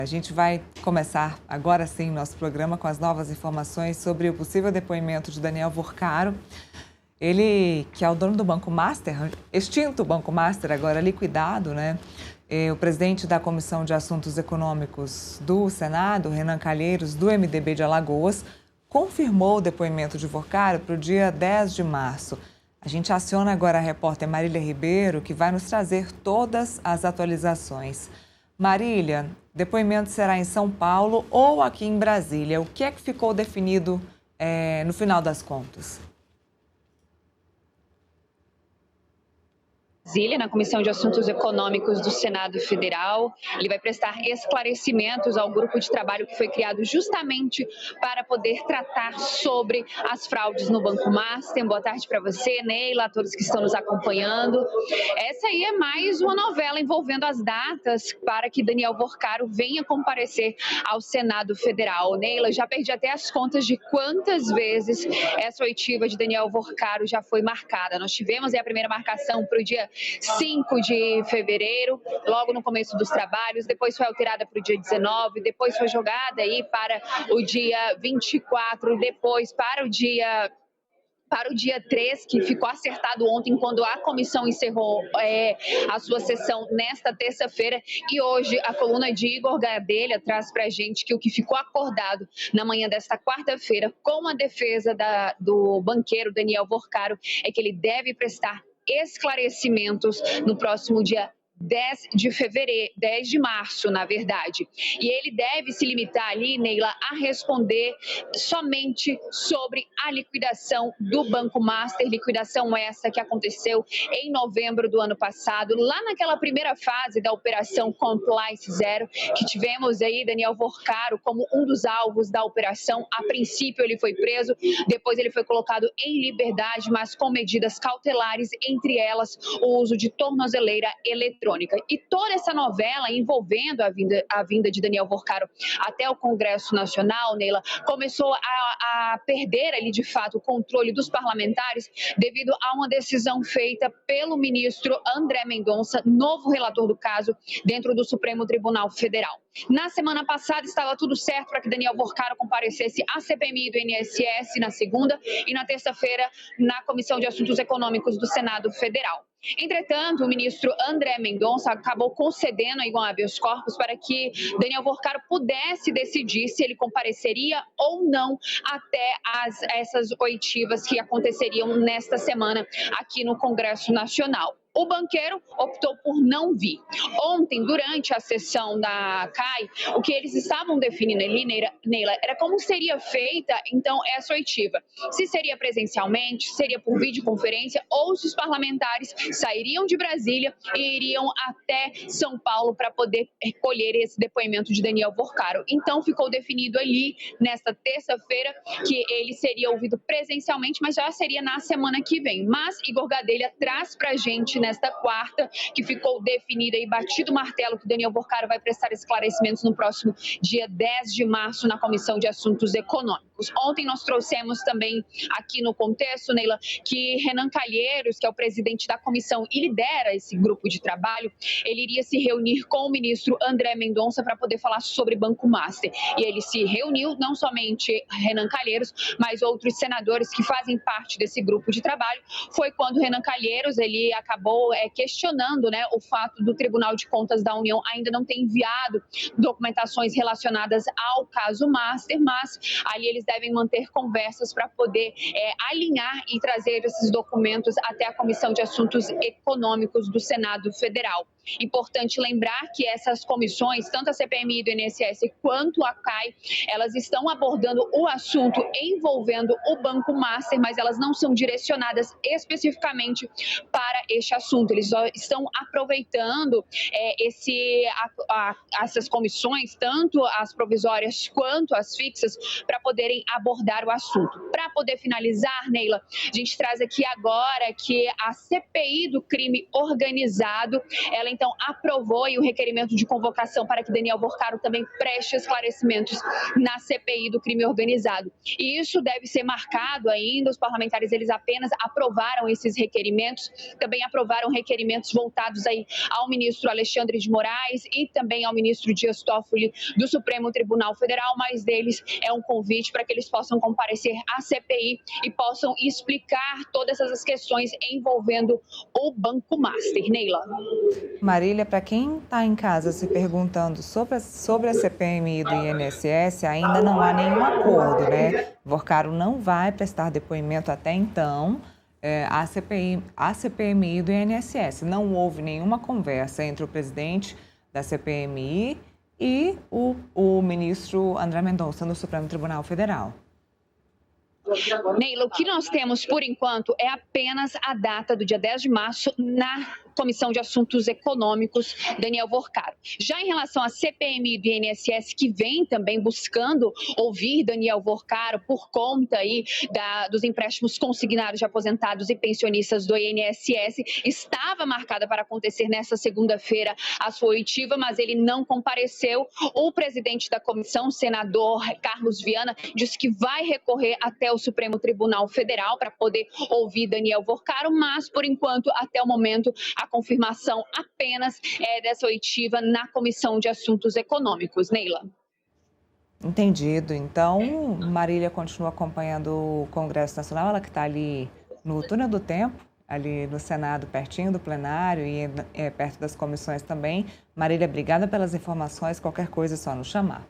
A gente vai começar agora sim nosso programa com as novas informações sobre o possível depoimento de Daniel Vorcaro. Ele, que é o dono do Banco Master, extinto Banco Master, agora liquidado, né? O presidente da Comissão de Assuntos Econômicos do Senado, Renan Calheiros, do MDB de Alagoas, confirmou o depoimento de Vorcaro para o dia 10 de março. A gente aciona agora a repórter Marília Ribeiro, que vai nos trazer todas as atualizações. Marília, depoimento será em São Paulo ou aqui em Brasília? O que é que ficou definido no final das contas? Brasília, na Comissão de Assuntos Econômicos do Senado Federal. Ele vai prestar esclarecimentos ao grupo de trabalho que foi criado justamente para poder tratar sobre as fraudes no Banco Master. Boa tarde para você, Neila, a todos que estão nos acompanhando. Essa aí é mais uma novela envolvendo as datas para que Daniel Vorcaro venha comparecer ao Senado Federal. Neila, já perdi até as contas de quantas vezes essa oitiva de Daniel Vorcaro já foi marcada. Nós tivemos a primeira marcação para o dia 5 de fevereiro, logo no começo dos trabalhos, depois foi alterada para o dia 19, depois foi jogada aí para o dia 24, depois para o dia 3, que ficou acertado ontem, quando a comissão encerrou a sua sessão nesta terça-feira. E hoje a coluna de Igor Gadelha traz para a gente que o que ficou acordado na manhã desta quarta-feira com a defesa do banqueiro Daniel Vorcaro é que ele deve prestar esclarecimentos no próximo dia 10 de março, na verdade. E ele deve se limitar ali, Neila, a responder somente sobre a liquidação do Banco Master, liquidação essa que aconteceu em novembro do ano passado, lá naquela primeira fase da Operação Compliance Zero, que tivemos aí Daniel Vorcaro como um dos alvos da operação. A princípio ele foi preso, depois ele foi colocado em liberdade, mas com medidas cautelares, entre elas o uso de tornozeleira eletrônica. E toda essa novela envolvendo a vinda de Daniel Vorcaro até o Congresso Nacional, Neila, começou a perder ali de fato o controle dos parlamentares devido a uma decisão feita pelo ministro André Mendonça, novo relator do caso dentro do Supremo Tribunal Federal. Na semana passada estava tudo certo para que Daniel Vorcaro comparecesse à CPMI do INSS na segunda e na terça-feira na Comissão de Assuntos Econômicos do Senado Federal. Entretanto, o ministro André Mendonça acabou concedendo aí um habeas corpus para que Daniel Vorcaro pudesse decidir se ele compareceria ou não até essas oitivas que aconteceriam nesta semana aqui no Congresso Nacional. O banqueiro optou por não vir. Ontem, durante a sessão da CAI, o que eles estavam definindo ali, Neila, era como seria feita, então, essa oitiva. Se seria presencialmente, seria por videoconferência, ou se os parlamentares sairiam de Brasília e iriam até São Paulo para poder colher esse depoimento de Daniel Vorcaro. Então, ficou definido ali, nesta terça-feira, que ele seria ouvido presencialmente, mas já seria na semana que vem. Mas Igor Gadelha traz para a gente nesta quarta, que ficou definida e batido o martelo que Daniel Vorcaro vai prestar esclarecimentos no próximo dia 10 de março na Comissão de Assuntos Econômicos. Ontem nós trouxemos também aqui no contexto, Neila, que Renan Calheiros, que é o presidente da comissão e lidera esse grupo de trabalho, ele iria se reunir com o ministro André Mendonça para poder falar sobre Banco Master. E ele se reuniu, não somente Renan Calheiros, mas outros senadores que fazem parte desse grupo de trabalho. Foi quando Renan Calheiros, ele acabou questionando, né, o fato do Tribunal de Contas da União ainda não ter enviado documentações relacionadas ao caso Master, mas ali eles devem manter conversas para poder alinhar e trazer esses documentos até a Comissão de Assuntos Econômicos do Senado Federal. Importante lembrar que essas comissões, tanto a CPMI do INSS quanto a CAI, elas estão abordando o assunto envolvendo o Banco Master, mas elas não são direcionadas especificamente para este assunto. Eles só estão aproveitando essas comissões, tanto as provisórias quanto as fixas, para poderem abordar o assunto. Para poder finalizar, Neila, a gente traz aqui agora que a CPI do crime organizado, ela então aprovou aí o requerimento de convocação para que Daniel Worcaro também preste esclarecimentos na CPI do crime organizado. E isso deve ser marcado ainda, os parlamentares eles apenas aprovaram esses requerimentos, também aprovaram requerimentos voltados aí ao ministro Alexandre de Moraes e também ao ministro Dias Toffoli do Supremo Tribunal Federal, mas deles é um convite para que eles possam comparecer à CPI e possam explicar todas essas questões envolvendo o Banco Master. Neila. Marília, para quem está em casa se perguntando sobre a CPMI do INSS, ainda não há nenhum acordo, né? Worcaro não vai prestar depoimento até então à CPMI do INSS. Não houve nenhuma conversa entre o presidente da CPMI e o ministro André Mendonça no Supremo Tribunal Federal. Neila, o que nós temos por enquanto é apenas a data do dia 10 de março na Comissão de Assuntos Econômicos, Daniel Worcaro. Já em relação à CPMI do INSS, que vem também buscando ouvir Daniel Worcaro por conta aí dos empréstimos consignados de aposentados e pensionistas do INSS, estava marcada para acontecer nesta segunda-feira a sua oitiva, mas ele não compareceu. O presidente da comissão, o senador Carlos Viana, disse que vai recorrer até o Supremo Tribunal Federal para poder ouvir Daniel Worcaro, mas, por enquanto, até o momento, a confirmação apenas é dessa oitiva na Comissão de Assuntos Econômicos. Neila. Entendido. Então, Marília continua acompanhando o Congresso Nacional, ela que está ali no túnel do tempo, ali no Senado, pertinho do plenário e perto das comissões também. Marília, obrigada pelas informações. Qualquer coisa é só nos chamar.